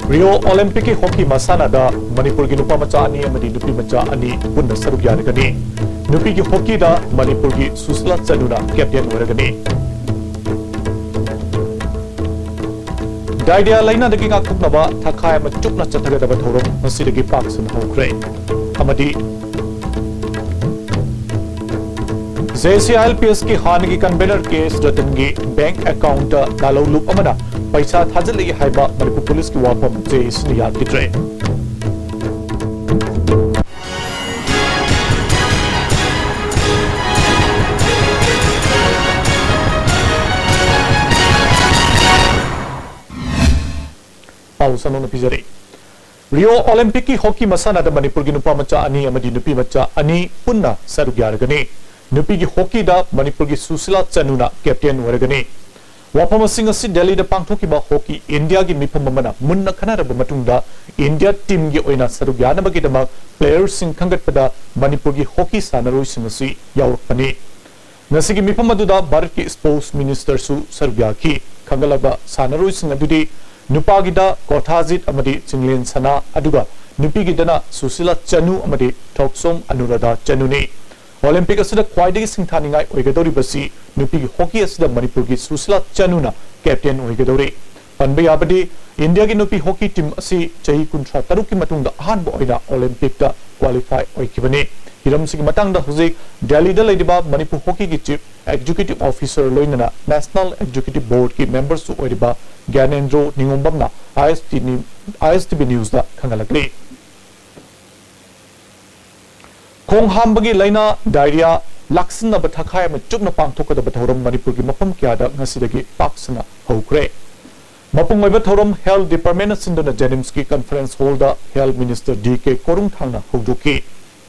Rio Olympic hockey masanada Manipur gi nupa macha ani amadi nupi macha ani punna saruk yaragani. Nupi gi hockey da Manipur gi Susla Chanuna captain waragani. Daidia laina dagi ngak thuknaba thakhai ma chukna chathagadaba thorom masidagi paksun hokre. Amadi JCILPS की हानगी convener case रतनगी bank account दालो loop अमना पैसा थाजलगी हाइबा Manipur police की वाफम जेसनी यादगिद्रे पाउसनो नपिजरे Rio Olympic की hockey मसाना the Manipur की नुपा मचा अनि अमदी नुपी मचा अनि पुन्ना सरुग यारगने नुपी की हॉकी दा मणिपुर की सुशीला चनुना कैप्टन वरगने वाफम सिंह असि दिल्ली दा पांगथोकिबा हॉकी इंडिया की मिफम मना मुन्ना खनारब मतुंगदा इंडिया टीम की ओइना सरुग यानबगी दमा प्लेयर सिंह खंगतपदा मणिपुर की हॉकी सानरोइ सिंह असि यावरपने नसी की मिफम अदुदा भारत की स्पोर्ट्स मिनिस्टर सु सरुग याखी खंगलबा सानरोइ सिंह अदुदी नुपागिदा कोथाजित अमदी चिंगलेन सना अदुगा नुपीगिदना सुशीला चनु अमदी थोक्सोम अनुराधा चनुने ओलंपिक असदा ख्वाइदगी सिंथानिंगाई ओइगदौरिबसी नुपीगी हॉकी असदा मणिपुर की सुशीला चनुना कैप्टन ओइगदौरे पनबे याबदी इंडिया की नुपी हॉकी टीम असि चही कुंट्रा तरुक की मतुंगदा अहानबा ओइना ओलंपिक दा क्वालिफाई ओइखिबने हिरमसिगी मतंगदा हुजिक दिल्ली दा लेदिबा मणिपुर हॉकी की chief executive officer लोइनना national executive board की मेंबर्स सु ओइदिबा ज्ञानेंद्रो निंगोंबमना ISTV न्यूज दा खंगलगले खोंहामबगी लाइना डायरिया लाक्सना बथखाय म चुकना पांगथोकदा बथौरम मणिपुर की मफम क्यादा ngasiदगी पाक्सना हौख्रे मपुंग ओइबा थौरम हेल्थ डिपार्टमेंट सिंदना जेनिम्स की कॉन्फ्रेंस हॉल दा हेल्थ मिनिस्टर DK कोरुंग थांगना हौदुकी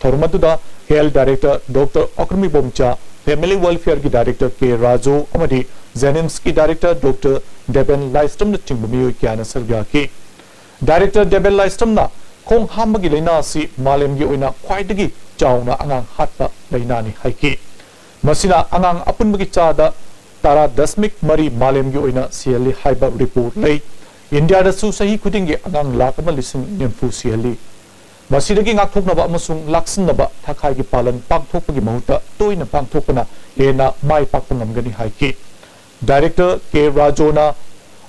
थौरम अदुदा हेल्थ डायरेक्टर डॉक्टर अक्रमी बोमचा फैमिली वेलफेयर की डायरेक्टर के राजो अमदी जेनिम्स की डायरेक्टर डॉक्टर डेबन लाइस्टम चिंग मियोय क्याना सरगा की डायरेक्टर डेबन लाइस्टम ना खोंग हामबगी लेना असि मालेमगी ओइना ख्वाइदगी चाउना अंगांग हाटपा लेनानी हाइकी मसिना अंगांग अपुनबगी चादा तारा दशमिक मरी मालेमगी ओइना सियली हाइबा रिपोर्ट ले इंडिया दसु सही खुदिंगी अंगांग लाख अमा लिसिंग निम्फु सियली मसिदगी ngakthoknaba amasung laksinaba thakhai palan pangthokpagi mahuta toina pangthokpana hena mai pakpangamgani haiki director के राजोना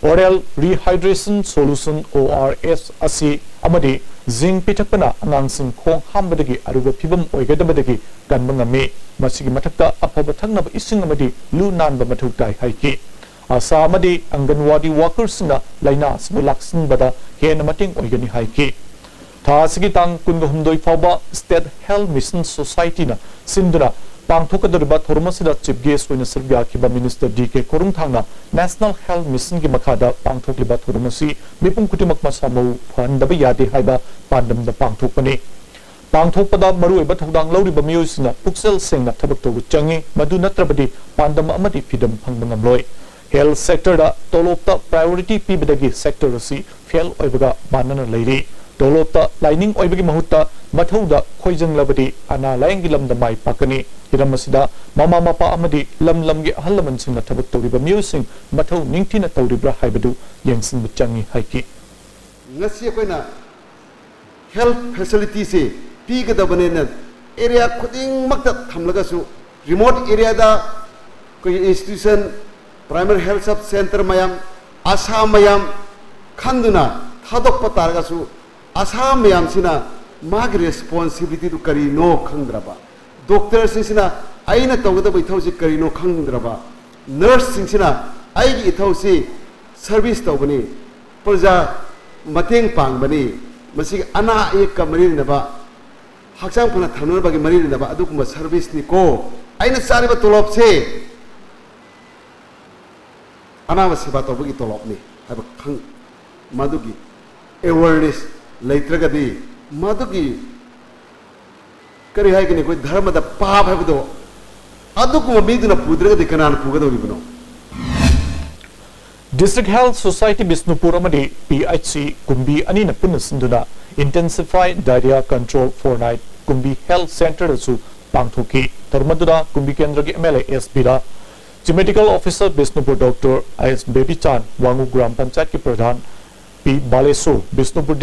ओरल रिहाइड्रेशन सोल्यूशन ORS असि अमदि जिंग पिथकपना अंगांसिंग खोंग हामबदगी अरुब फिबम ओइगदबदगी कनबंगमे मसिगी मथक्ता अफब थंगनब इसिंग अमदि लु नानब मथुकताई हाइकी आसा अमदि अंगनवाड़ी वर्कर्सना लाइना सिबु लाक्सिनबदा हेन मटिंग ओइगनि हाइकी थासिगी तांग कुनगहुमदोइ फावबा स्टेट हेल्थ मिशन सोसाइटी ना सिंदुना पांगथोकदरबा थोरमसिदा चीफ गेस्ट ओइना सरगाखिबा मिनिस्टर DK कोरुंग थांगना नेशनल हेल्थ मिशन की मखादा पांगथोकलिबा थोरमसि मिपुम कुटिमक मसामौ फंदबा यादे हाइबा पांडमदा पांगथोकपने पांगथोकपदा मरुइबा थौदांग लौरिबा मियोइसिना पुक्सेल सेंगना थबक तौबु चंगी मदु नत्रबदि पांडम अमदि फिदम फंगबंगमलोय हेल्थ सेक्टर दा तोलोपता प्रायोरिटी पीबदगी सेक्टर असि फेल ओइबगा मानना लेरि तोलोपता लाइनिंग ओइबगी महुत्ता मथौदा खोइजंगलबदि अना लायंगी लमदा माइ पाकनी हिरमसिदा मामा मापा अमदि lump लमगी अहलमन सिंगना थबक तौरिबा मियोसिंग मथौ निंगथिना तौरिब्रा हाइबदु यंगसिंग बचंगी हाइकी ngasi akoina health facility se pigadabanne na area khuding makta thamlaga su remote area da koi institution primary health sub center mayam asa mayam khanduna thadok patarga su asa mayam sina mag responsibility to kari no khandraba doctor sina aina tawgada bai thausi kari no khandraba nurse sina aigi ithausi service tawbani praja mateng pangbani masig ana ek kamari naba hakchang phana thanur bagi mari naba adukuma service ni ko aina sariba tolop se ana wasiba tobagi tolop ni haba khang madugi awareness leitragadi madugi kari haigini koi dharma da paap habdo adukuma miduna pudragadi kanan pugadoribno District Health Society Bisnupur amadi PHC Kumbi anina punasinduna intensify diarrhea control for night Kumbi Health Center su pangthoki tormadura Kumbi Kendra ki MLA SB da Chief Medical Officer Bisnupur Dr. IS Baby Chan Wangu Gram Panchayat ki Pradhan P Baleshwar Bishnupur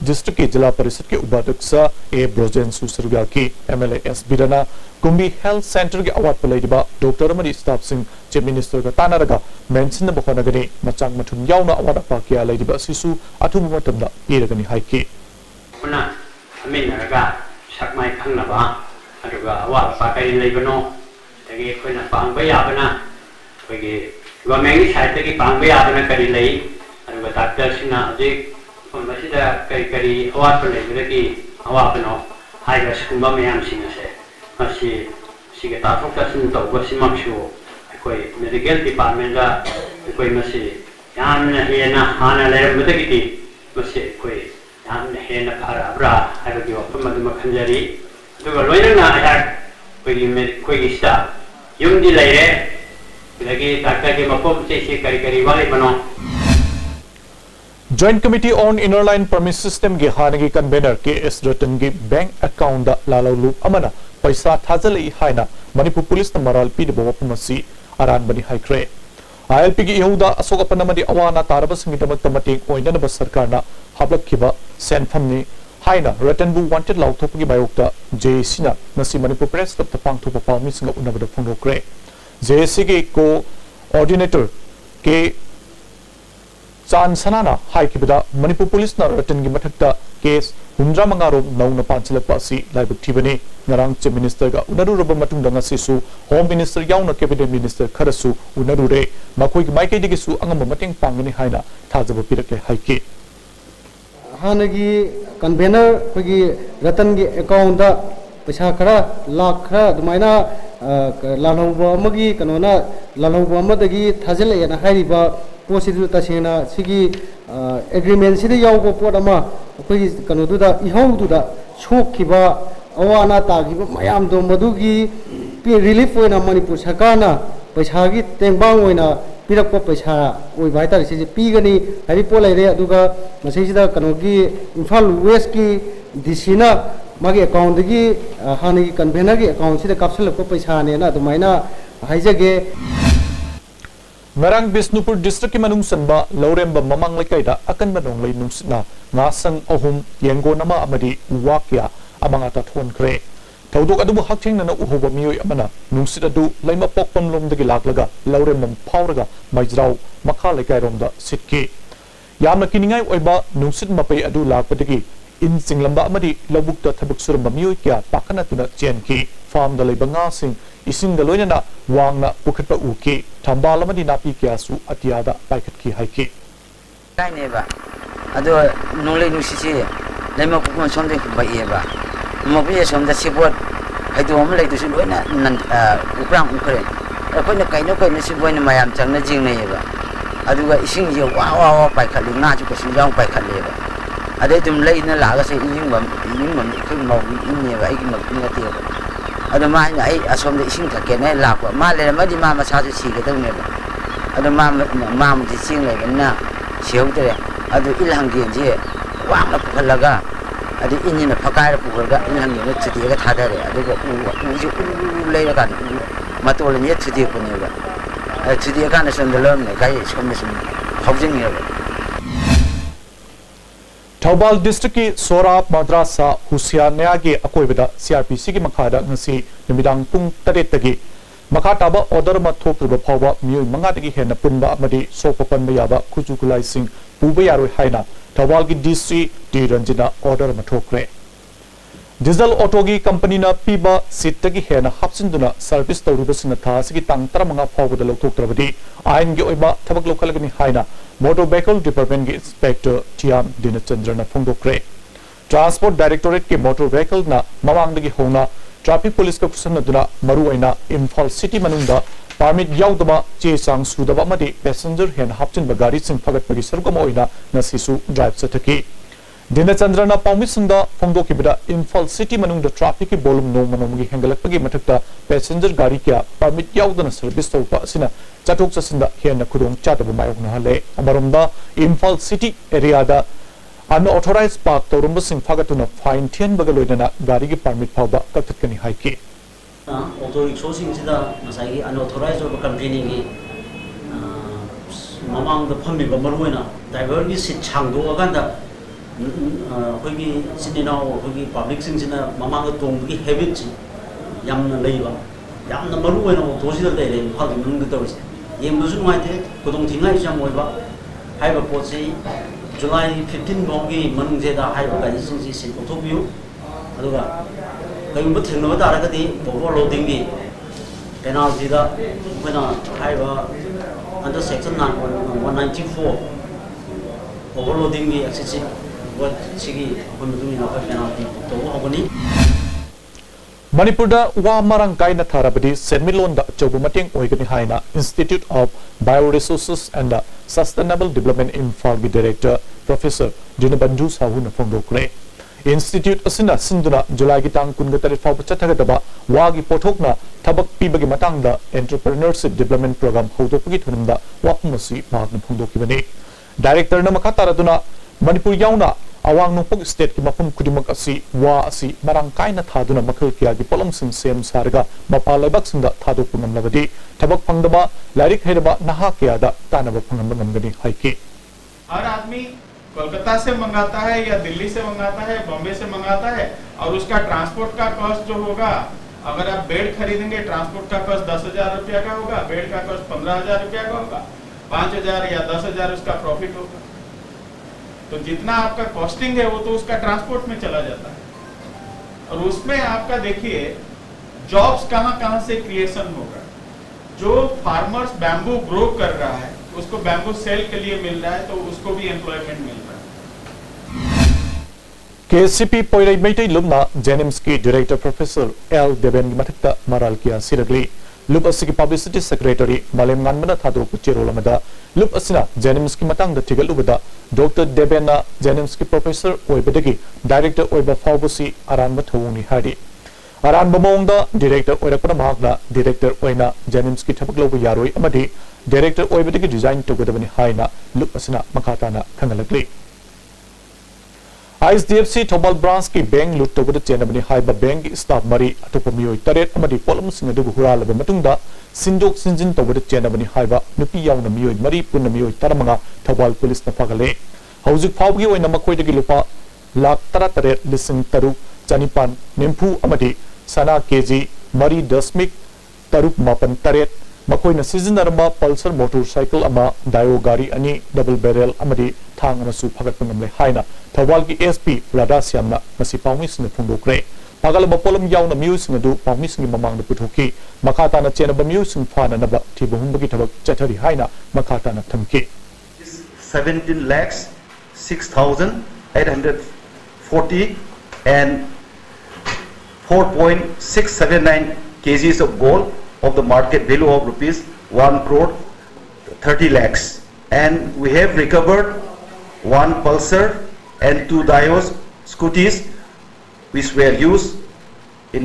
district के जिला परिषद के उपाध्यक्ष ए ब्रोजेन सुसरुगा की MLA S बिरना कुंभी health centre के award पर लेदिबा doctor मरी staff Singh chief minister का तानारगा मेंशन बखोनगनी मचांग मथुन यावना अवार्ड पा किया लेदिबा सिसु अथुब मतमदा पीरगनी हाइकी पुना अमिनरगा सकमाय खंगनबा अदुगा अवार्ड पा कई लेबनो तगी खोना पांगबा याबना तगी गवर्नमेंट साइड तगी पांगबा याबना करी लई अदुगा डॉक्टर सिना अजिक मसिदा कई करी अवार्ड पर लेबदगी अवार्डनो हाइगा स्कुम्बा मयाम सिंगसे मसि सिगे ताथोक तासिन तौबसिमक्सु अखोय मेडिकल डिपार्टमेंट दा अखोय मसि यामना हेना हाना लेरमदगी मसि अखोय यामना हेना फराब्रा हाइबगी वफम मदुम खंजरी अदुगा लोइनना आयाक कोई स्टाफ युमदी लेरे लगी डॉक्टर के मफम से करी वाले बनो Joint Committee on Inner Line Permit System के हानगी कन्वेनर के एस रतन के बैंक अकाउंट दा लालो लूप अमना पैसा थाजलई हाइना मणिपुर पुलिस न मराल पीदब वफमसी अरान बनी हाइख्रे ILP की इहुदा अशोक अपनमदी अवाना तारबसिंगिदमक तमतेंग ओइननब सरकारना हाबलखिबा सेनफमनी हाइना रतनबु वांटेड लाउथोपगी बायोक्ता JC ना नसी मणिपुर प्रेस क्लब पांगथोप पाउमिसिंग उनबद फोंगोक्रे JC के को ऑर्डिनेटर के चान सनाना हाइकिबदा मणिपुर पुलिस ना रतन की मथक्ता केस हुंद्रा मंगारोम नौना पांचलपा असि लाइबक थिबने ngरang चीफ मिनिस्टर का उनरुरब मतुंग दंगा सिसु होम मिनिस्टर याउना कैबिनेट मिनिस्टर खरसु उनरुरे मखोई की माइके दिगिसु अंगम मतेंग पांगनी हाइना थाजब पिरके हाइके हानगी कन्वेनर कोई रतन की अकाउंट दा पैसा खरा लाख खरा दुमाइना लालौबा अमगी कनोना लालौबा अमदगी थाजलयना हाइरिबा पोसिदु तसेना सिगी एग्रीमेंट सिदा यावबो पोट अमा अखोई कनोदुदा इहौदुदा सोखिबा अवाना तागिबा मयाम दो मदुगी रिलीफ होइना मणिपुर सरकारना पैसागी तेंबांग होइना पिरकपा पैसा ओइबा हाइतार सिजे पीगनी हाइरि पो लेरे अदुगा मसैसिदा कनोगी इम्फाल वेस्ट की डीसीना मागी अकाउंट दगी हानगी कन्वेनर की अकाउंट सिदा कापसलपा पैसा नेना अदुमाइना हाइजगे Ngarang Bisnupur district manung sanba Lauremba mamang lekaida akan banong lay nungsna ngasang ohum yengo nama amadi wakya amang ata thon kre tawdok adu hakthing na uhoba miyoi amana nungsit adu laima pokpam lom dagi laklaga Lauremba phawraga maijrau makha lekai romda sitki yamna kiningai oiba nungsit mapai adu lakpadagi in singlamba amadi labukta thabuk suramba miyoi kya pakana tuna chenki farm da leiba nga sing ising da loina na wangna pukhatpa uki thambal amadi napi kya su atiada paikhat ki haiki kai neba ado nolai nusisi lema pukon somde ba yeba mo bi somda sibot haidu am lai du su loina nan ukrang ukre akoina kaino kaino siboi na mayam changna jing na yeba aduga ising je wa paikhat li nga ju ko sinjang paikhat leba ade dum lai na laga se ying ikhu mo ineba ai mo ngati ado ma ai asom de ising thake ne la ko ma le ma di ma ma sa su si ke dong ne ba ado ma mu ji sing le na siu de ado ilhang gen je wa ma pu khalaga ado inni na phakai ra pu ga ilhang gen chiti ga tha da re ado ko u ji le ra kan ma to le ne chiti ko ne ba chiti ga na san de lom ne kai som ne som housing ne ba Thaubal district ki Sorab Madrasa Husiania ge akoibada CRPC ki makhada ngasi numidang pung 8 tagi makha taba order ma thokriba phawba miyoi manga tagi hena punba amadi sopa panba yaba khuju kulai sing puba yaroi haina Thaubal ki DC D Ranjina order ma thokre diesel auto gi company na piba seat tagi hena hapsinduna service tawriba sing tha sigi tang taramanga phawba lokthok trabadi ain gi oiba thabak lokalagani haina Motor Vehicle Department के inspector टियाम दिनचंद्र न फोंदोक्रे transport directorate के motor vehicle ना मवांगदगी होना traffic police का कुसन्नदुना मरुआइना Imphal city मनुंगदा permit याउदमा चे सांग सुदबा मदि passenger हेन हापचिन गाड़ी सिंग फगतपगी सरगम ओइना नसिसु ड्राइव सथकी दिनचंद्र न पाउमिसंदा फोंदोकिबदा इम्फाल सिटी मनुंगदा ट्रैफिक की वॉल्यूम नोमनोमगी हेंगलकपगी मथक्ता पैसेंजर गाड़ी क्या परमिट याउदना सर्विस तौपा असिना chatok chasinda hena khudong chataba mayokna hale amaromda Imphal city area da unauthorized park torumba sing fagatuna fine thian bagaloidana gari gi permit phawba kakthakani haiki auto rickshaw sing sida masai unauthorized or company gi ꯃꯃꯥꯡꯗ ꯐꯝꯃꯤꯕ ꯃꯔꯨꯑꯣꯏꯅ ꯗ꯭ꯔꯥꯏꯚꯔꯒꯤ ꯁꯤꯠ ꯁꯥꯡꯗꯣꯛꯑꯀꯥꯟꯗ ꯑꯩꯈꯣꯏꯒꯤ ꯏꯆꯤꯟ ꯏꯅꯥꯎ ꯑꯩꯈꯣꯏꯒꯤ ꯄꯥꯕ꯭ꯂꯤꯛꯁꯤꯡꯁꯤꯅ ꯃꯃꯥꯡꯗ ꯇꯣꯡꯕꯒꯤ ꯍꯦꯕꯤꯠꯁꯤ ꯌꯥꯝꯅ ꯂꯩꯕ ꯌꯥꯝꯅ ꯃꯔꯨꯑꯣꯏꯅ ꯑꯣꯇꯣꯁꯤꯗ ꯂꯩꯔꯦ ꯏꯝꯐꯥꯜꯒꯤ ꯃꯅꯨꯡꯗ ꯇꯧꯔꯤꯁꯦ ꯌꯦꯡꯕꯁꯨ ꯅꯨꯡꯉꯥꯏꯇꯦ ꯈꯨꯗꯣꯡꯊꯤꯅꯤꯡꯉꯥꯏꯁꯨ ꯌꯥꯝ ꯑꯣꯏꯕ ꯍꯥꯏꯔꯤꯕ ꯄꯣꯠꯁꯤ ꯖꯨꯂꯥꯏ 15 ꯐꯥꯎꯒꯤ ꯃꯅꯨꯡꯁꯤꯗ ꯍꯥꯏꯔꯤꯕ ꯒꯥꯔꯤꯁꯤꯡꯁꯤ ꯁꯤꯠ ꯂꯧꯊꯣꯛꯄꯤꯌꯨ ꯑꯗꯨꯒ ꯀꯔꯤꯒꯨꯝꯕ ꯊꯦꯡꯅꯕ ꯇꯥꯔꯒꯗꯤ ꯑꯣꯚꯔꯂꯣꯗꯤꯡꯒꯤ ꯄꯦꯅꯥꯜꯇꯤꯗ ꯑꯩꯈꯣꯏꯅ ꯍꯥꯏꯔꯤꯕ ꯑꯟꯗꯔ ꯁꯦꯛꯁꯟ 194 ꯑꯣꯚꯔꯂꯣꯗꯤꯡꯒꯤ ꯑꯦꯛꯁꯦꯁꯤভ ꯁꯤꯒꯤ ꯑꯩꯈꯣꯏ ꯃꯇꯨꯡ ꯏꯟꯅ ꯑꯩꯈꯣꯏ ꯄꯦꯅꯥꯜꯇꯤ ꯇꯧꯕ ꯍꯧꯒꯅꯤ ꯃꯅꯤꯄꯨꯔꯗ ꯋꯥ ꯃꯔꯥꯡ ꯀꯥꯏꯅ ꯊꯥꯔꯕꯗꯤ ꯁꯦꯟꯃꯤꯠꯂꯣꯟꯗ ꯑꯆꯧꯕ ꯃꯇꯦꯡ ꯑꯣꯏꯒꯅꯤ ꯍꯥꯏꯅ ꯏꯟꯁꯇꯤꯇ꯭ꯌꯨꯠ ꯑꯣꯐ ꯕꯥꯏꯑꯣꯔꯤꯁꯣꯔꯁꯦꯁ ꯑꯦꯟड ꯁꯁꯇꯦꯅꯦꯕꯜ ꯗꯤꯕꯦꯂꯞꯃꯦꯟ ꯏꯝꯐꯥꯜꯒꯤ ꯗꯥꯏꯔꯦꯛꯇꯔ ꯄ꯭ꯔꯣꯐꯦꯁꯔ ꯗꯤꯅꯕꯟꯖꯨ ꯁꯥꯍꯨꯅ ꯐꯣꯡꯗꯣꯛꯈ꯭ꯔꯦ ꯏꯟꯁꯇꯤꯇ꯭ꯌꯨꯠ ꯑꯁꯤꯅ ꯁꯤꯟꯗꯨꯅ ꯖꯨꯂꯥꯏꯒꯤ ꯇꯥꯡ 28 ꯐꯥꯎꯕ ꯆꯠꯊꯒꯗꯕ ꯋꯥꯒꯤ ꯄꯣꯠꯊꯣꯛꯅ ꯊꯕꯛ ꯄꯤꯕꯒꯤ ꯃꯇꯥꯡꯗ ꯑꯦꯟꯇꯔꯄ꯭ꯔꯦꯅꯔꯁꯤꯞ ꯗꯤꯕꯦꯂꯞꯃꯦꯟ ꯄ꯭ꯔꯣꯒ꯭ꯔꯥꯝ ꯍꯧꯗꯣꯛꯄꯒꯤ ꯊꯧꯔꯝꯗ ꯋꯥꯐꯝ ꯑꯁꯤ ꯃꯍꯥꯛꯅ ꯐꯣꯡꯗꯣꯛꯈꯤꯕꯅꯤ ꯗꯥꯏꯔꯦꯛꯇꯔꯅ ꯃꯈꯥ ꯇꯥꯔꯗꯨꯅ ꯃꯅꯤꯄꯨꯔ ꯌꯥꯎꯅ ꯑꯋꯥꯡ ꯅꯣꯡꯄꯣꯛ ꯁ꯭ꯇꯦꯠꯀꯤ ꯃꯐꯝ ꯈꯨꯗꯤꯡꯃꯛ ꯑꯁꯤ ꯋꯥ ꯑꯁꯤ ꯃꯔꯥꯡ ꯀꯥꯏꯅ ꯊꯥꯗꯨꯅ ꯃꯈꯜ ꯀꯌꯥꯒꯤ ꯄꯣꯠꯂꯝꯁꯤꯡ ꯁꯦꯝ ꯁꯥꯔꯒ ꯃꯄꯥꯟ ꯂꯩꯕꯥꯛꯁꯤꯡꯗ ꯊꯥꯗꯣꯛꯄ ꯉꯝꯂꯕꯗꯤ ꯊꯕꯛ ꯐꯪꯗꯕ ꯂꯥꯏꯔꯤꯛ ꯍꯩꯔꯕ ꯅꯍꯥ कयादा तानब फंगम ngमगनी हाइके हर आदमी कोलकाता से मंगाता है या दिल्ली से मंगाता है बॉम्बे से मंगाता है और उसका ट्रांसपोर्ट का कॉस्ट जो होगा अगर आप बेड खरीदेंगे ट्रांसपोर्ट का कॉस्ट 10,000 रुपया का होगा बेड का कॉस्ट 15,000 रुपया का होगा 5,000 या 10,000 उसका प्रॉफिट होगा तो जितना आपका कॉस्टिंग है वो तो उसका ट्रांसपोर्ट में चला जाता है और उसमें आपका देखिए जॉब्स कहां कहां से क्रिएशन होगा जो फार्मर्स बैम्बू ग्रो कर रहा है उसको बैम्बू सेल के लिए मिल रहा है तो उसको भी एम्प्लॉयमेंट मिल रहा है केसीपी पोइरई मेटई लुबना जेनिम्स की डायरेक्टर प्रोफेसर एल देवेन की मथक्ता मराल किया सिरगली लुब असि पब्लिसिटी सेक्रेटरी मालेम गानमना थादोक चेरोल अमदा लुब असिना जेनिम्स की मतंग द थिगलुबदा डॉक्टर देवेना जेनिम्स की प्रोफेसर ओइबदगी डायरेक्टर ओइबा फावबसी अरानब थौनी हाडी अरानब मोंगदा डायरेक्टर ओइरकना मागना डायरेक्टर ओइना जेनिम्स की थबक लौब यारोय अमदी डायरेक्टर ओइबदगी डिजाइन तोगदबनी हाइना लुब असिना मखाताना खंगलगली ISTV थौबल ब्रांच की बैंक लूट तौबद चेनबनी हाइबा बैंक की स्टाफ मरी अतोप मियोय तरेट अमदी पोलम सिंग अदुबु हुरालब मतुंगदा सिंदोक सिंजिन तौबद चेनबनी हाइबा नुपी यावना मियोय मरी पुन मियोय तरमंगा थौबल पुलिस न फगले हौजिक फावगी ओइना मखोयदगी लुपा लाख 13,3,9,9 निम्फु अमदी सना केजी मरी दशमिक तरुक मापन तरेट मखोयना सिजनरमा पल्सर मोटरसाइकिल अमा डायो गाड़ी अनि डबल बैरल अमदी थांग अमसु फगतप ngमले हाइना थौबाल की एसपी राधा श्यामना मसी पाउमिसने फुंदोक्रे पागल बपोलम यावना म्यूसिंग अदु पाउमिसंगी ममांगद पुथोकी मखाताना चेनब म्यूसिंग फाननब थिबहुंबगी थबक चथरी हाइना मखाताना थमकी 17,06,840 and 4.679 kgs of gold of the market value of rupees 1 crore 30 lakhs and we have recovered one pulsar and 2 Dios scooties which were used in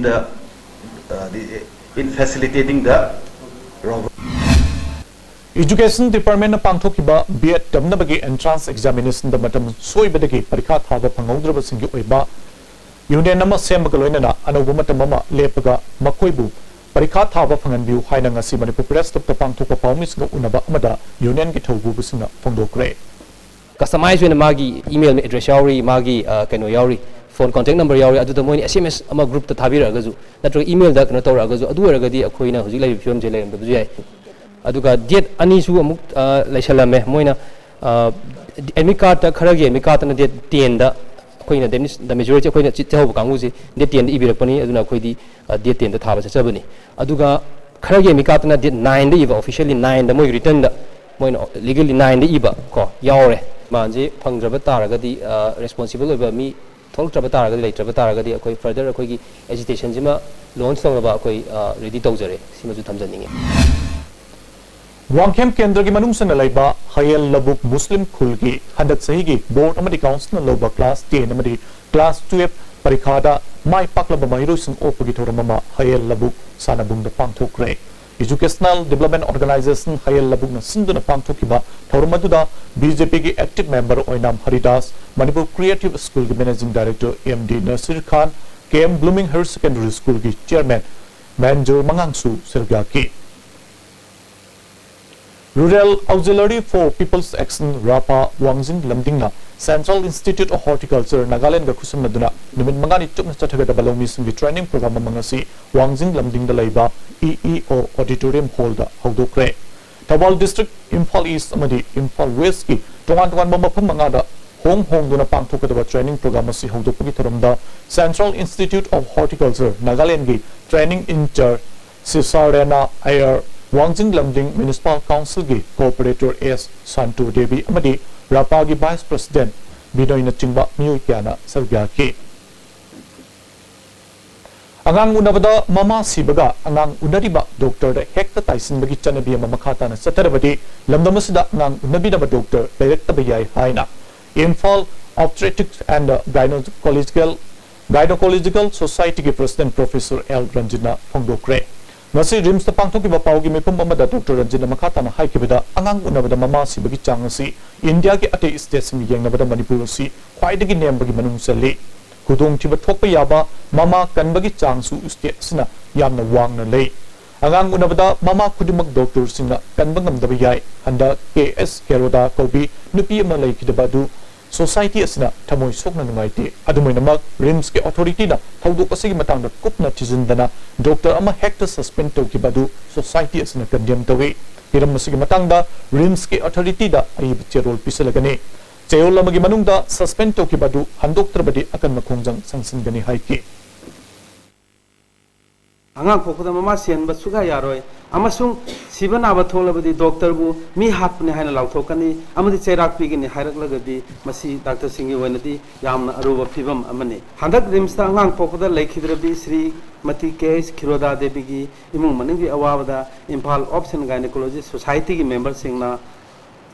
in facilitating the robbery. Education Department na pangthokiba B.Ed tamnabagi entrance examination da matam soibadagi parikha thaba phangaudraba singgi oiba union nama sembaga loinana anoba matam ama lepaga makoibu parikha thaba phanganbiu haina ngasi Manipur Press Club ta pangthokpa pawmisga unaba amada union gi thobu busina phongdokre customize with magi email address yauri magi kano yauri phone contact number yauri adu moi SMS ama group ta thabira gazu natro email da kano tawra gazu adu eragadi akhoina hujik lai film je lai am bu yai aduga date ani su amuk laisalame moina admit card ta kharagi admit card na date 10 da akhoina the majority akhoina chithaw kangu ji date 10 da ibirakpani aduna akhoi date 10 da thaba chabani aduga kharagi admit card na date 9 da iba officially 9 da moi return da moina legally 9 da iba ko yaure मांजे फंगद्रब तारगदी responsible ओइबा मी थोलत्रब तारगदी लेत्रब तारगदी अखोई further अखोई education जिमा launch तौरबा अखोई ready तौजरे सिमजु थमजनिंगे Wangkhem केंद्र की मनुंगसन लैबा हयल लबुक मुस्लिम खुल की हंदक सही की बोर्ड अमदी काउंसिल लोबा क्लास 10 अमदी क्लास 12 परीक्षादा माय पाकलब माहिरुसिंग ओपगी थोरममा हयल लबुक सानाबुंग पांगथोक्रे Educational Development Organization Hayal Labugna Sinduna Pangthokiba Thaurumaduda BJP ki active member Oinam Haridas Manipur Creative School ki Managing Director MD Nasir Khan KM Blooming Higher Secondary School ki Chairman Manjur Mangangsu Sirgaki Rural Auxiliary for People's Action Rapa Wangjing Lamdingna Central Institute of Horticulture Nagaland ga khusumnaduna numit mangani chukna chathagada balomi singgi training program mangasi Wangjing Lamdingda leiba EEO Auditorium Hall da hawdokre Tabal District Imphal East amadi Imphal West ki tongan mafam mangada hong duna pangthokadaba training program asi hawdokpagi tharamda Central Institute of Horticulture Nagaland gi training in charge Sisarena Ayer Wangjing Lamding Municipal Council gi Cooperator S Santu Devi amadi Rapa gi Vice President Binoyna chingba miyoy kyana sarga ki Angang unabada mama sibaga angang unariba doctor da hekta taisin bagi chanabi mamakata na satarabadi lamdamasida angang unabida doctor director bayai haina Imphal Obstetrics and Gynecological Society ki President Professor L Ranjina Phongdokre Ngasi Rims ta pangthoki ba pawgi mipum amada Dr. Ranjina Makata na haikibada angang unabada mama sibagi changasi India ki ate state sing yengnabada Manipur si khwaidagi nembagi manung sali Kudung tiba thokpa yaba mama kanbagi changsu state sina yamna wangna lei angang unabada mama kudimak doctor singna kanbangam dabi yai handa KS Keroda Kobi nupi ama lei kidabadu Society asina thamoy sokna nungaite adumoinamak Rims ke authority na thaudok asigi matangda kupna thizindana doctor ama hekta suspend tawkibadu society asina condemn tawi hiram asigi matangda Rims ke authority da aib cherol pisalagani cheyol amagi manungda suspend tawkibadu handoktrabadi akan makhongjang sangsingani haiki angang pokda mama sian ba suga yaroi amasung sibana ba tholabadi doctor bu mi hapne haina lauthokani amadi cheirak pigini hairak masi doctor singi wenadi yamna aruba phibam amani handak rimsta angang pokda leikhidраbi Sri Mati KS Kiroda Devi gi imung maningi awabada Imphal Option Gynecology Society gi member singna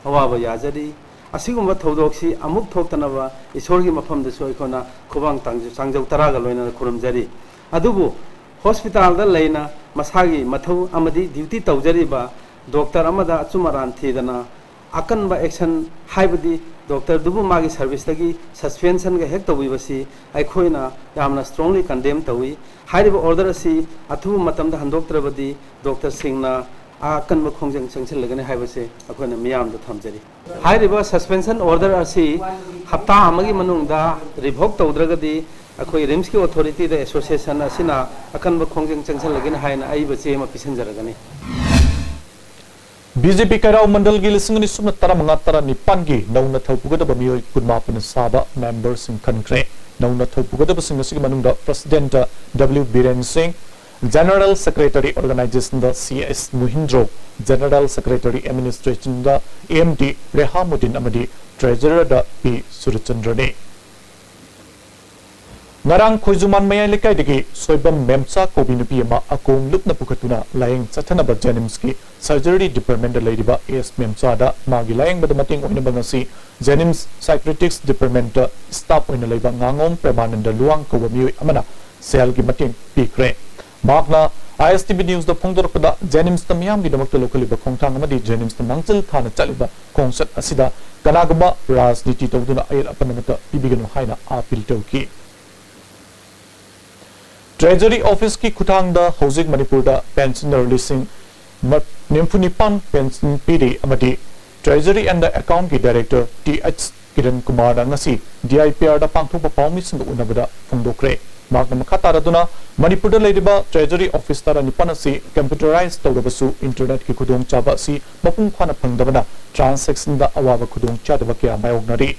awaba yajari asigumba thodoksi amuk thoktanaba isorgi mafam de soikona khobang tangjau taraga loina khurumjari adubu hospital da leina masagi mathau amadi duty tawjariba doctor amada achumaran thidana akanba action haibadi doctor dubu magi service tagi suspension ga hek tawibasi aikhoina yamna strongly condemn tawi haiba order asi athu matam da handoktrabadi doctor singna akanba khongjang sangchil lagani haibase akoina miyam da thamjari haiba suspension order asi hafta amagi manungda revoke tawdragadi akoi Rims ki authority da association asina akanba khongjang changchal lagin haina aiba chema pisanjaragani BJP Kairao Mandal gi lisingani sumna taramanga tara nipan gi nauna thaupuga da miyoy kunmapun saba members in country nauna thaupuga da singasigi manungda President W Biren Singh General Secretary Organization da CS Muhindro General Secretary Administration da AMD Rehamuddin amadi Treasurer da P Surachandrani Ngarang Khoizuman Mayai Lekai degi Soibam Memsa Kobinupi ama akong lupna pukatuna laying Sathanaba Jenimski Surgery Department Ladiba AS Memsa da magi laying badamating oinabangasi Jenims Psychiatrics Department staff oinalaiba ngangom Premananda Luang Kawamiyoy amana sel gi mating pikre Magna ISTV News da phongdorpada Jenims ta miyam gi damakta lokaliba khongthang amadi Jenims ta mangchil khana chaliba kongset asida kanaguma rajniti tawduna ayel apanamata pibiganu haina apil tawki Treasury Office ki khutang da Housing Manipur da pensioner listing Nimfunipan pension PD amadi Treasury and the Account ki Director TH Kiran Kumar da ngasi DIPR da pangthokpa pawmi sing unabada phongdokre magna makhata raduna Manipur da leidiba Treasury Office tara nipan asi computerized tawdabasu internet ki khudong chaba si mapung khana phangdabana transaction da awaba khudong chadaba kya mayognari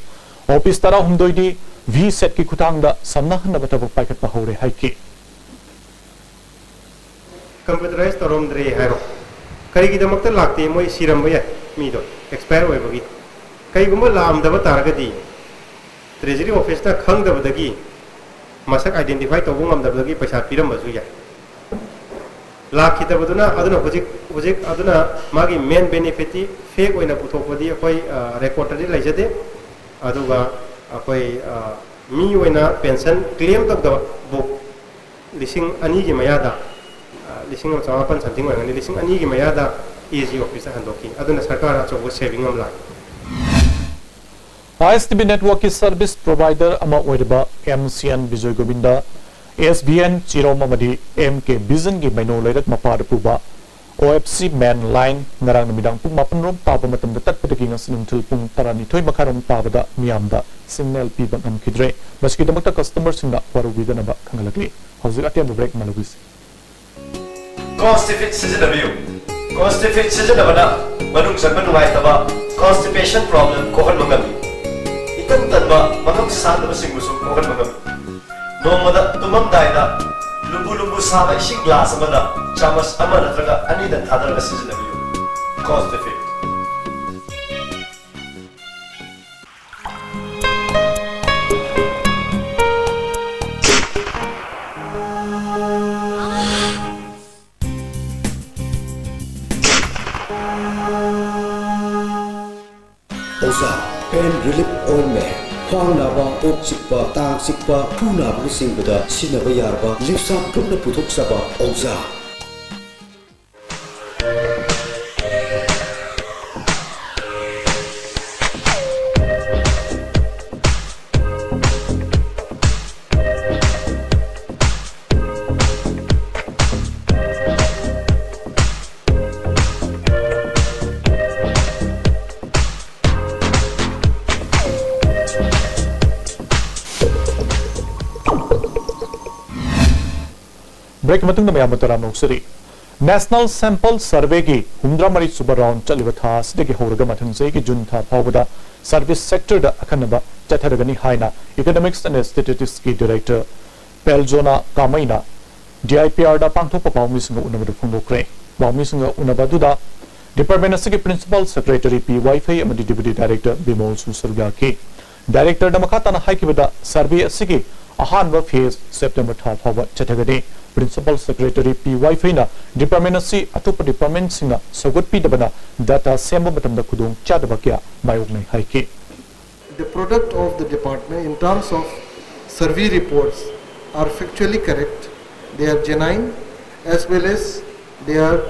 office tara humdoidi V set ki khutang da samnahna bataba paikat pa hore haiki computerized toromdre haro kari gi damakta lakte moi siram ya mi do expire oi bagi kai gumba lam da taragadi treasury office ta khang da badagi masak identify to bungam da badagi paisa piram basu ya lakhi da baduna aduna hojik aduna magi main benefit fake oina puthokpadi koi record ri laijade aduga koi mi oina pension claim tak da book lising ani gi mayada lising of Japan something like lising ani gi mayada easy office handoki aduna sarkar acho saving am la ISTV network is service provider ama oiba MCN Vijay Govinda SBN Chirom amadi MK Vision gi maino leirak mapar puba OFC main line ngarang namidang pung mapan rom taba matam da tatpadagi nga sinungthil pung tarani thoi makarom tabada miyamda signal piba ngamkhidre maski damakta customer singna warubida naba khangalakli hauzik atiam break malugis Constipate seasonabio constipate seasonabana manung san manuai taba constipation problem kohan mangami itam tanba mangam san ba singusum kohan mangami nomada tumam daida lubu saba ising glass amada chamas ama natraga ani dan thadaraga seasonabio constipate Pain relief ointment. Khwang naba, ok sikpa, tang sikpa, phu naba singpada sinaba yarba, lipsa pukna puthok saba Oza. break matung na mayam noksari National Sample Survey ki humdramari suba round chaliba tha sidagi horaga mathang sei ki jun tha phawda service sector da akhanaba chatharagani haina economics and statistics ki director Peljona Kamaina DIPR da pangthokpa pawmi singa unabadu phongokre pawmi singa unabadu da department asigi principal secretary P Wi-Fi amadi deputy director Bimol Susarga ki director da makhatana haikibada survey asigi ahanba phase September tha phawba chathagani Principal Secretary P Wi-Fi na department asi atopa department singa sagot pi dabana data semba matamda khudung chadaba kya mayok nei haiki. The product of the department in terms of survey reports are factually correct, they are genuine as well as they are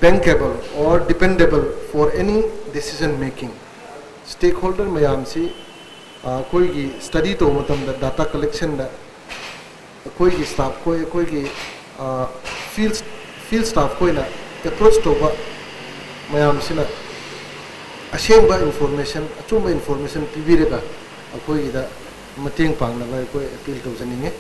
bankable or dependable for any decision making. Stakeholder mayam si koi gi study to matamda data collection da कोई की staff कोई की field staff कोई ना approach तो बा ma'am सिना अशेंबा information अचुंबा information पीबीरेगा कोई इदा मतेंग पांगना कोई अपील तो जनिंगे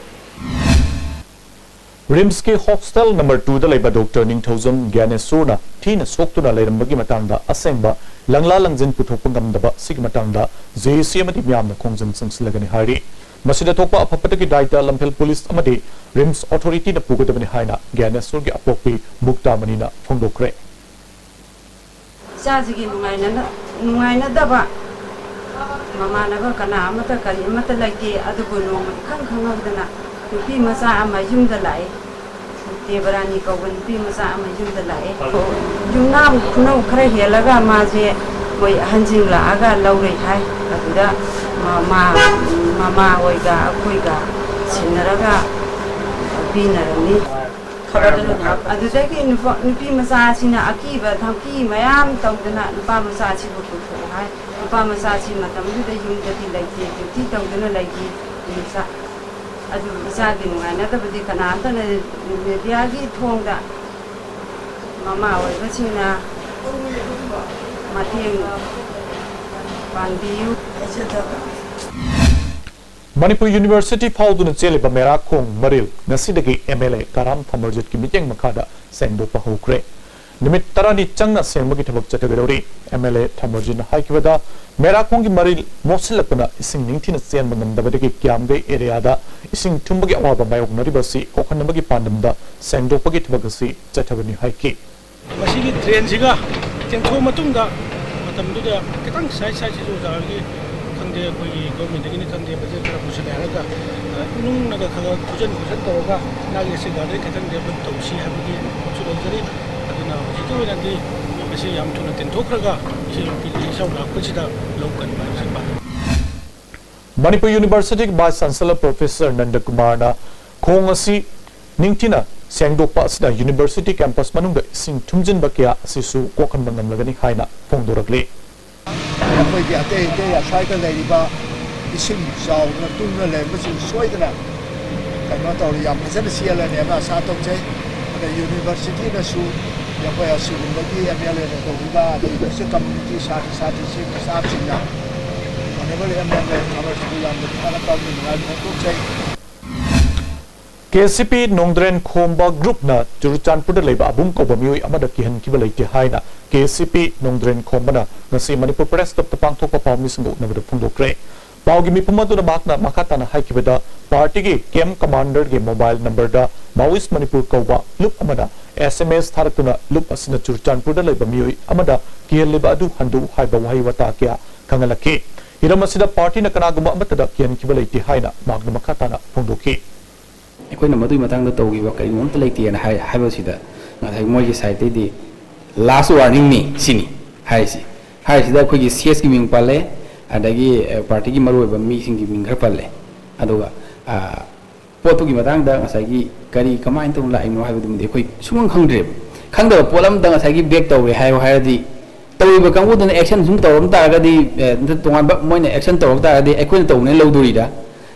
रिम्स के हॉस्टल नंबर 2 दा लेबा डॉक्टर निंगथौजम ज्ञानेश्वरना थीना सोक्तुना लेरमबगी मतंगदा असेंबा लंगला लंगजिन पुथोकपा ngамदबा सिग मतंगदा जेसी अमदि म्यामना खोंजम संसलगनि हारि Masida Topa Papataki Daita Lampel Police Amadi Rims Authority the Pugadabani Haina Ganesurgi Apopi Bukta Manina Fondokre. Sazigi Nuaina Daba Mamana Kana Mata Kali Mata Laki Adubuno Kankana Pi Masa Ama Yum the Lai Devarani Kogan Pi Masa Ama Yum the Lai Junam Kuno Krahi Laga Mazi Boy Hanjingla Aga Lauri Hai Aduda Mama Oiga Akuiga Sinaraga Binarani Adutaki Nupi Masasina Akiba Tanki Mayam Togana Nupa Masasi Buku Hai Nupa Masasi Matamu the Yunti like the Titogana like Nisa Adu Isagin another Budikanata Diagi Tonga Mama Oiga Matin Bandiu etc. Manipuri University Paudun Cheliba Merakong Maril Nasidagi MLA Karam Thamarjit ki miteng makada sengdopa hokre Nimit tarani changna sengmagi thabak chatagari MLA Thamarjin haikibada Merakong ki Maril mosilapana ising ningthina chen mangamdabadagi kyamgai area da ising thumbagi awaba mayok naribasi kokhanabagi pandamda sengdopagi thabagasi chatagani haiki Masigi train siga tengtho matungda matamduda kitang sai sai sisu jagi khangde koi government gi ni khangde budget kara pusala halaga nung naga khaga kujan toroga nagi se gade kitang develop tawsi habigi chulojari aduna hito nadi masi yam thuna tenthokhraga isi pi sau lakpachida lokan ba siba Manipur University Vice Chancellor Professor Nanda Kumar na khong asi ningtina sengdokpa asida university campus manungda sing thumjin bakya asisu kokhan bangam lagani haina phongdorakle Koi ki ate ya saika leiba ising saw na tungna le masin soidana kaima tor ya phajana siala ne ma sa tok chai the university na su ꯑꯩꯈꯣꯏ ꯑꯁꯤꯒꯨꯝꯕꯒꯤ MLA ꯇꯧꯔꯤꯕ ꯑꯗꯒꯤ community ꯁꯥꯇ꯭ꯔꯁꯤꯡ ꯁ꯭ꯇꯥꯐꯁꯤꯡꯅ honourable MLA ꯊꯕꯛꯁꯤꯕꯨ ꯌꯥꯝꯅ ꯐꯅ ꯇꯧꯅ ꯅꯨꯡꯉꯥꯏꯕ ꯐꯣꯡꯗꯣꯛꯆꯩ. KCP Nongdren Khomba Group na Churuchanpur leba abum ko bamioi amada kihan kiba leite haina KCP Nongdren Khomba na ngasi Manipur Press Club tapang thokpa pawmi singo nabada phungdokre pawgi mipuma duna makna makatana haikibada party gi camp commander gi mobile number da Maoist Manipur koba loop amada SMS tharatuna loop asina Churuchanpur leba mioi amada kihan leba adu handu haiba wahi wata kya kangalake hiramasida party na kanaguma amata kihan kiba leite haina magna makatana phungdoki ꯑꯩꯈꯣꯏꯅ ꯃꯗꯨꯒꯤ ꯃꯇꯥꯡꯗ ꯇꯧꯈꯤꯕ ꯀꯔꯤꯒꯨꯝꯕ ꯂꯩꯇꯦꯅ ꯍꯥꯏꯕꯁꯤꯗ ꯉꯁꯥꯏ ꯃꯣꯏꯒꯤ ꯁꯥꯏꯠꯇꯩꯗꯤ last ꯋꯥꯔꯅꯤꯡꯅꯤ ꯁꯤꯅꯤ ꯍꯥꯏꯔꯤꯁꯤꯗ ꯑꯩꯈꯣꯏꯒꯤ ꯁꯤꯑꯦꯁꯀꯤ ꯃꯤꯡ ꯄꯜꯂꯦ ꯑꯗꯒꯤ ꯄꯥꯔꯇꯤꯒꯤ ꯃꯔꯨꯑꯣꯏꯕ ꯃꯤꯁꯤꯡꯒꯤ ꯃꯤꯡ ꯈꯔ ꯄꯜꯂꯦ ꯑꯗꯨꯒ ꯄꯣꯠꯇꯨꯒꯤ ꯃꯇꯥꯡꯗ ꯉꯁꯥꯏꯒꯤ ꯀꯔꯤ ꯀꯃꯥꯏꯅ ꯇꯧꯅ ꯂꯥꯛꯏꯅꯣ ꯍꯥꯏꯕꯗꯨꯃꯗꯤ ꯑꯩꯈꯣꯏ ꯁꯨꯡꯈꯪ ꯈꯪꯗ꯭ꯔꯦꯕ ꯈꯪꯗꯕ ꯄꯣꯠ ꯑꯃꯗ ꯉꯁꯥꯏꯒꯤ ꯕꯦꯛ ꯇꯧꯔꯦ ꯍꯥꯏꯔꯗꯤ ꯇꯧꯔꯤꯕ ꯀꯥꯡꯕꯨꯗꯨꯅ ꯑꯦꯛꯁꯟ ꯁꯨꯝ ꯇꯧꯔꯝ ꯇꯥꯔꯒꯗꯤ ꯇꯣꯉꯥꯟꯕ ꯃꯣꯏꯅ ꯑꯦꯛꯁꯟ ꯇꯧꯔꯛ ꯇꯥꯔꯒꯗꯤ ꯑꯩꯈꯣꯏꯅ ꯇꯧꯅꯦ ꯂꯧꯗꯣꯔꯤꯗ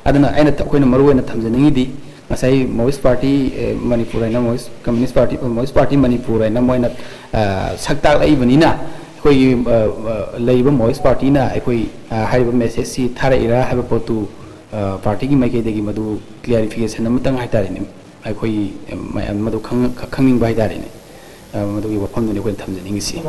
ꯑꯗꯨꯅ ꯑꯩꯈꯣꯏꯅ ꯃꯔꯨꯑꯣꯏꯅ ꯊꯝꯖꯅꯤꯡꯉꯤꯗꯤ Masai Maoist Party Manipur na Maoist Communist Party Maoist Party Manipur na moina sakta laibani na koi laiba Maoist Party na koi haiba message si thara ira haiba potu party ki maike degi madu clarification amatang haitare ni koi madu khangning ba haitare ni madu ki wafam ni koi thamjani si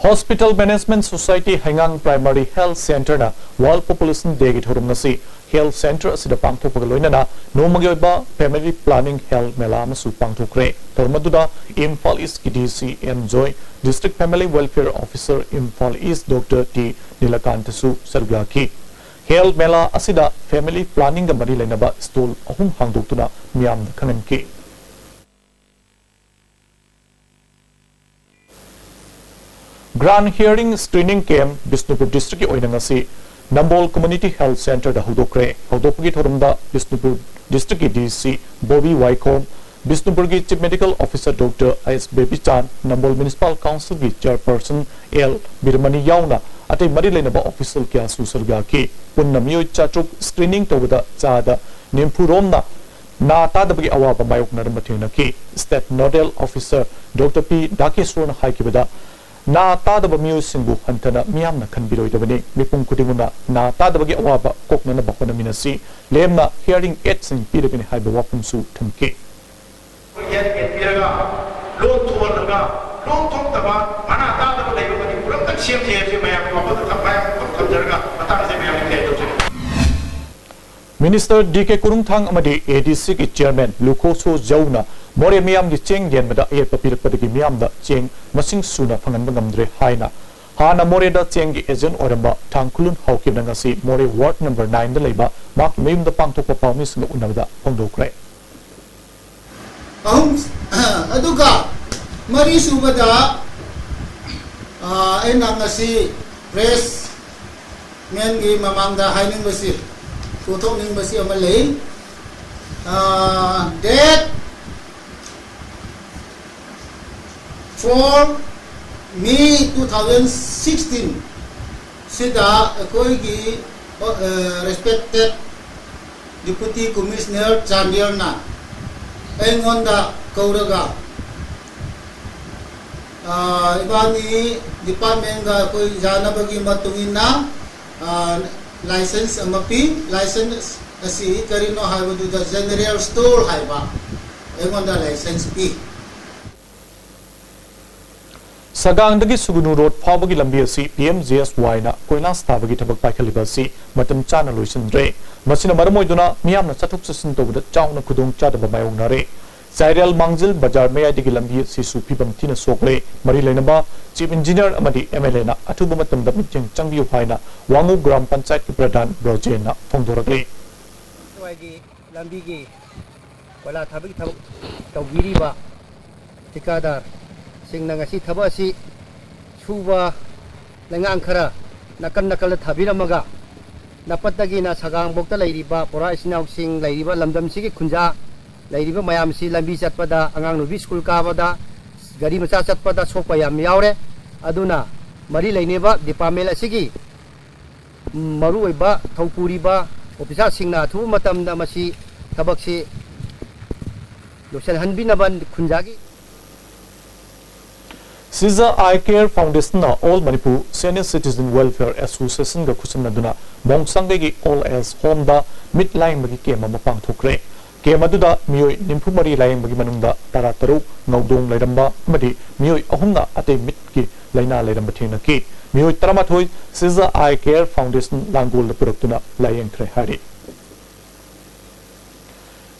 Hospital Management Society Hangang Primary Health Center na World Population Day gi thorum ngasi Health Center asida pangthokpa loinana nomagi oiba Family Planning Health Mela amasu pangthokre tormaduda Imphal East DC Enjoy District Family Welfare Officer Imphal East Dr. T Nilakantasu sargaki Health Mela asida Family Planning ga mari lainaba stall ahum hangdoktuna miyam khananki Grand Hearing Screening Camp Bisnupur District oinangasi Nambol Community Health Center da hudokre hudopgi thorumda Bisnupur District DC Bobby Wycombe Bisnupur gi Chief Medical Officer Dr. S. Baby Chan Nambol Municipal Council gi Chairperson L. Birmani Yauna ate mari lenaba official kya susalga ki punnamiyo chatruk screening tawda chada Nimpuromna na tadabgi awaba mayok narmathina ki State Nodal Officer Dr. P. Dakisron haikibada na tadaba miyusingbu hantana miyamna khanbiroidabani mipung kudinguna na tadabagi awaba koknana bahona minasi lemna hearing aids sing piragani haiba wapumsu thamke hearing aid piraga lon thualaga lon thokdaba ana tadaba leibani puram tak sem se mayam wapata thamaya khamjarga matang se mayam ke to Minister D.K. Kurungthang amadi ADC ki chairman Lukoso Jauna more miyam gi cheng gen bada e papirpadagi miyam da cheng masing suna phangan bangamdre haina hana more da cheng gi agent oramba thangkulun hawki nangasi more ward number 9 da leiba mak meyum da pangthokpa pawmi sunu unabda pongdokre aduga mari subada aina ngasi press men gi mamangda haining basi Tutok ning basi amalay date 4 May 2016 sida akoi gi respected Deputy Commissioner Chandiar na engonda kauraga ibani department ga koi janabagi matungina license amapi license asi karino haibu da general store haiba engonda license pi Sagangdagi Sugunu Road Pawbagi lambi asi PMJSY na koilas tabagi thabak paikaliba si matam chana loisandre masina maramoiduna miyamna chathuk chasin tobda chauna khudong chadaba mayongnare Cyril Mangjil Bajar Mayadigi lambi si supibam tina sokre mari lenaba Chief Engineer amadi MLA na athuba matamda mitjeng changbiu phaina Wangu Gram Panchayat ki Pradhan Brojen na phongdoragre wagi lambi gi wala thabagi thabak tawiriba tikadar singna ngasi thabasi suba lengang khara nakal thabiramaga napatagi na sagang bokta lairiba pora isinaw sing lairiba lamdam sigi khunja lairiba mayam si lambi chatpada angang nubi school kabada gari macha chatpada sokpa yam yaure aduna mari laineba department asigi maru oiba thopuriba officer singna thu matamda masi thabaksi loksel hanbinaban khunjagi Caesar Eye Care Foundation na All Manipur Senior Citizen Welfare Association ga khusam Mongsang gi All as Home da mid line bagi kema mapang thokre kema duda mioi nimphumari layeng bagi manungda tara taru ngaudong lairamba amadi mioi ahumna ate mid ki laina lairamba thena ki mioi taramathoi Caesar Eye Care Foundation langol da produktuna layeng thre hari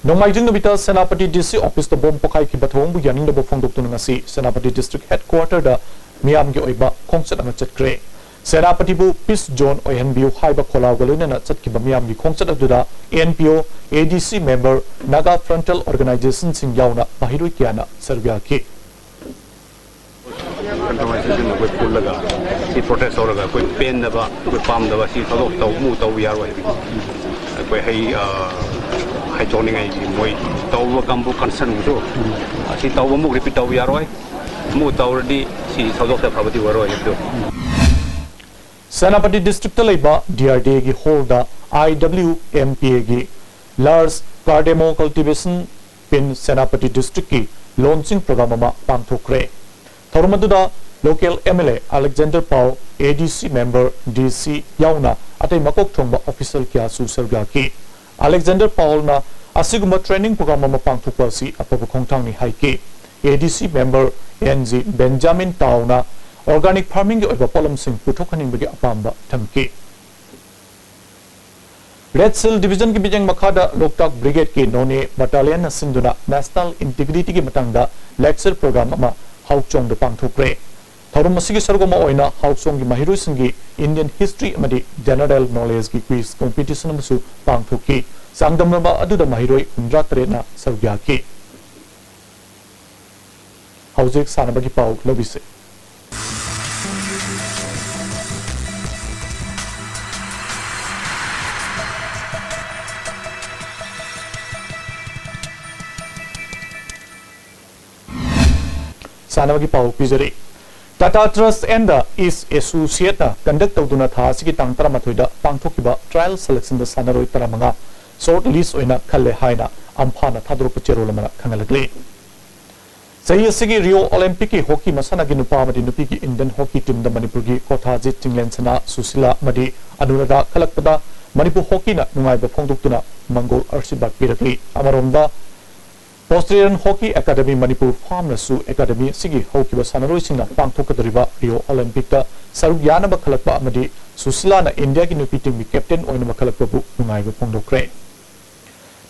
Nongmaijing nubita Senapati DC office da bom pokai ki bathong bu yaning da bo phongdoktuna ngasi Senapati district headquarter da miam gi oiba khongset anga chatkre Senapati bu Peace Zone ONBU haiba khola galuna na chatki bamiam gi khongset aduda NPO ADC member Naga Frontal Organization sing yauna bahirui kiana Serbia ki Organization ko pullaga si protest oraga ko pen da ba ko pam da ba si thalo taw mu taw yar wa ko hai joining ai moi taw kambu concern so si taw mu repeat taw yar wa mu taw di si thalo ta phabati waro do Senapati district laiba DRDA gi holda IWMPA gi Lars Cardemo cultivation pin Senapati district ki launching program ma pangthokre Thormaduda local MLA Alexander Pau ADC member DC yauna ate makok thongba official kya su serga ki Alexander Paul na asiguma training program ma pangthokpa si apaba khongthang ni haike ADC member NG Benjamin Tauna organic farming oiba polam sing puthokhaning bagi apamba thamki Red Seal Division ki bijang makhada Loktak Brigade ki none battalion na sinduna national integrity ki matangda lecture program ama hauchong de pangthokre thorum masigi sargoma oina hauchong gi mahiru singi Indian history amadi general knowledge ki quiz competition amsu pangthoki sangdamnaba aduda mahiroi 13 na sargya ki haujik sanabagi pau lobise Sanawagi Pau Pizari Tata Trust and the East Associate conduct Duna Thasiki Tangtara Matuida Pangtokiba trial selection the Sanaroi Taramanga short list oina Kale Haina Ampana Tadro Pucherolamana Kangalagli Sayasigi Rio Olympic hockey Masana Ginupa Madi Nupiki Indian hockey team the Manipuri Kotaji Tinglensana Susila Madi Anunaga Kalakpada Manipur hockey na Nungai Befongdukuna Mongol Archibald Pirakli Amaronda Australian Hockey Academy Manipur Farm Su Academy Sigi Hockey Basanaroi Singna Pangthokadriba Rio Olympic ta Sarugyana Bakhalakpa Amadi Susila na India ki nupi team captain oina bakhalakpa bu nungai phongdokre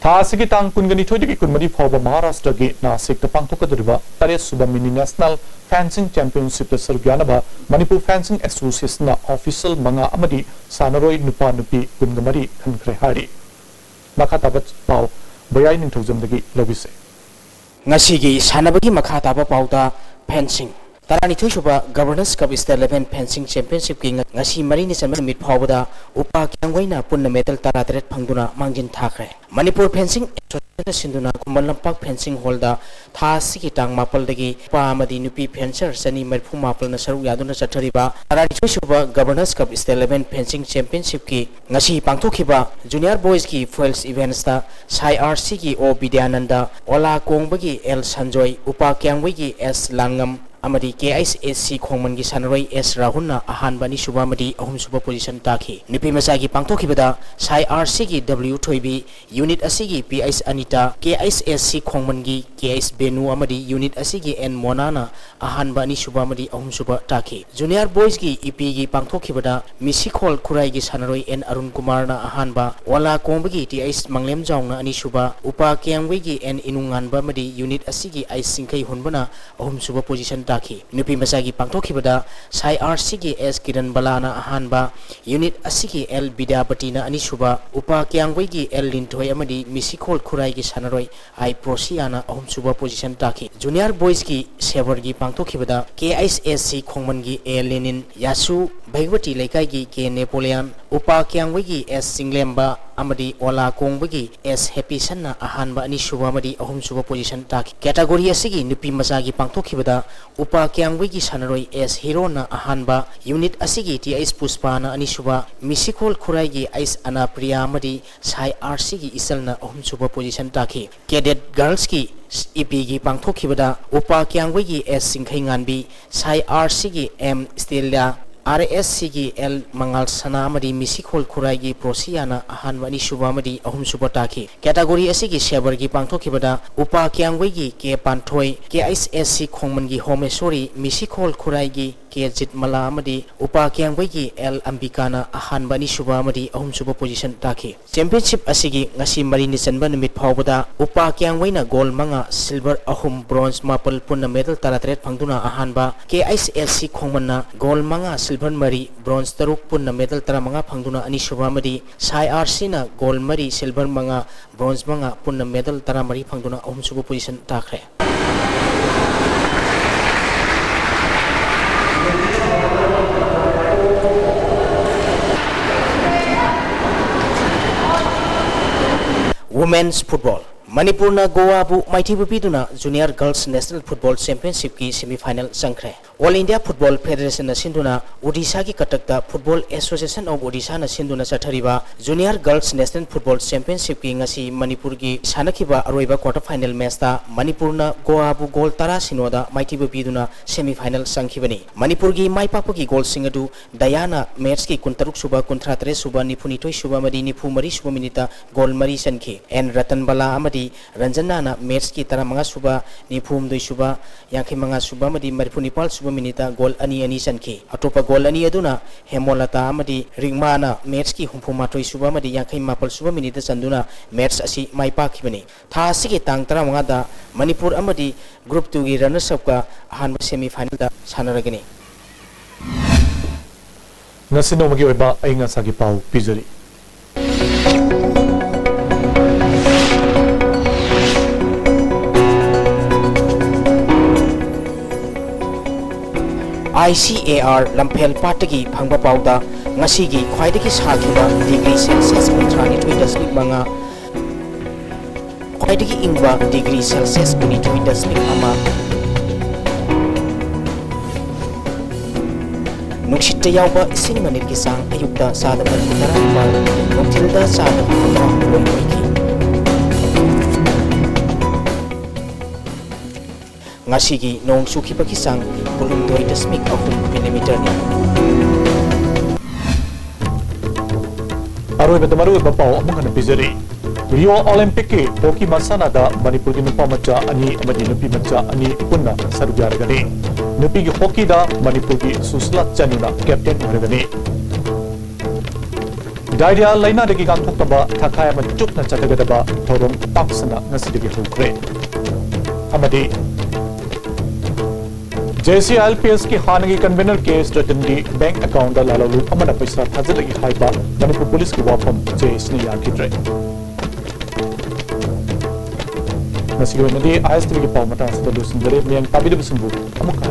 Tha sigi tang kungani thoidigi kunmadi phawba Maharashtra gi Nasik ta pangthokadriba Taret Suba Mini National Fencing Championship ta Sarugyana ba Manipur Fencing Association na official manga amadi Sanaroi nupa nupi kungamari khankhre hari Makatabat pau Bayai Ninthojamdagi lobise Ngasigi sanabagi makha taba pauda fencing tarani thosuba governance cup state level fencing championship ki ngasi mari ni sanma mit phawda upa kyangwaina punna medal tara tret phangduna mangjin thakre Manipur fencing sinduna kumbal lampak fencing holda tha sigi tang mapal dagi pa amadi nupi fencer sani marphu mapal na saru yaduna chathariba tarani thosuba governance cup state level fencing championship ki ngasi pangthokhiba junior boys ki foils events ta sai RC ki O Bidyananda ola kongbagi L Sanjoy upa kyangwai ki S Langam amadi KISSC khongman gi sanroi S Rahunna ahanba ni suba madi ahum suba position takhi nipi masa gi pangthokibada sai RC gi W Thoibi unit asigi PIS Anita KISSC khongman gi KIS Benu amadi unit asigi N Monana ahanba ni suba madi ahum suba takhi junior boys gi EP gi pangthokibada Misikhol Khurai gi sanroi N Arun Kumar na ahanba wala kongbagi TIS Manglem Jongna ani suba upa kyangwei gi N Inunganba madi unit asigi I Singkai Hunbana ahum suba position Taki Nupi Masagi Pangtokibada Sai RC gi S Kiran Balana ahanba unit asigi L Bida Batina Anisuba Upa Kyangwai gi L Lintoy amadi Misikhol Khurai gi Sanaroi I Prosiana ahum suba position Taki junior boys gi Sever gi Pangtokibada KISSC khongman gi A Lenin Yasu Bhaigwati Laikai gi K Napoleon Upa Kyangwai gi S Singlemba amadi ola kongbagi S happy sanna ahanba ani suba amadi ahum suba position taki category asigi nupi masagi pangthokhibada upa kyangwegi sanaroi S hero na ahanba unit asigi ti is puspana ani suba misikol khuraigi is anapriya amadi sai RC gi isalna ahum suba position taki cadet girls ki EP gi pangthokhibada upa kyangwegi S singkhai nganbi sai RC gi M Stella RSC gi L Mangal Sana amadi misikol khuraigi prosiana ahanba ani suba amadi ahum suba taki category asigi shebar gi pangthokhibada upa kyangwei gi ke panthoi ke ISSC khongman gi homesori misikol khuraigi ke jitmala amadi upa kyangwei gi L Ambikana ahanba ani suba amadi ahum suba position taki championship asigi ngasi mari ni chanba numit phawbada upa kyangwei na gold manga silver ahum bronze mapal punna medal 33 phangduna ahanba ke ISSC khongman na gold manga silver mari bronze taruk punna medal 35 phangduna ani suba amadi sai RC na gold mari silver manga bronze manga punna medal 13 phangduna ahum suba position takre Women's football Manipur na Goa bu maiti bupiduna Junior Girls National Football Championship ki semi-final sangkre All India Football Federation na sinduna Odisha ki katakta Football Association of Odisha na sinduna chathariba Junior Girls National Football Championship ki ngasi Manipur gi sanakiba aroiba quarter final match ta Manipur na Goa bu goal tara sinoda maiti bupiduna semi-final sangkhibani Manipur gi maipapu ki goal singadu Diana match ki kuntaruk suba 33 suba nipunitoi suba madi nipu mari suba minita goal mari sankhi and Ratan Bala amadi Ranjana na match ki taramanga suba nifum doi suba yangkai manga suba madi maripunipal suba minita goal ani sankhi atopa goal ani aduna Hemolata amadi Ringmana match ki humpumatoi suba madi yangkai mapal suba minita chanduna match asi maipakibani tha asigi tang taramanga da Manipur amadi group 2 gi runners up ka ahanba semi final da sanaragani Nasino magi oiba ainga sagi pau pizari ICAR Lampel Patagi Pangba Pauda Ngasigi Kwaidaki Sakiba degree Celsius Contranitui Dasmik Manga Kwaidaki Ingba degree Celsius Unitui Dasmik Ama Nukshita Yauba Sinimanit Kisang Ayukta Sada Marikutaramba Nuktilda Sada Marikutaramba Ngasigi nong suki pakisang 0.2 mm ni Aroi betamaru bapau among na pizari Rio Olympic ki hockey masana da Manipur ki nupa macha ani amadi nupi macha ani punna sarugyaragani nupi ki hockey da Manipur ki suslat chanuna captain haragani Diarrhea laina degi gangthok taba thakai ama chukna chatagadaba thorom paksana ngasidegi hokre amadi JCLPS की हानगी convener के स्ट्रेटनगी bank account दा लालू अमना पैसा थाजलगी हाइबा Manipur police की वाफम जेस ने याखिद्रे नसिगोनदी ISTV की पावमता सदलु सुंदरे मियंग ताबिदु सुंबु अमुका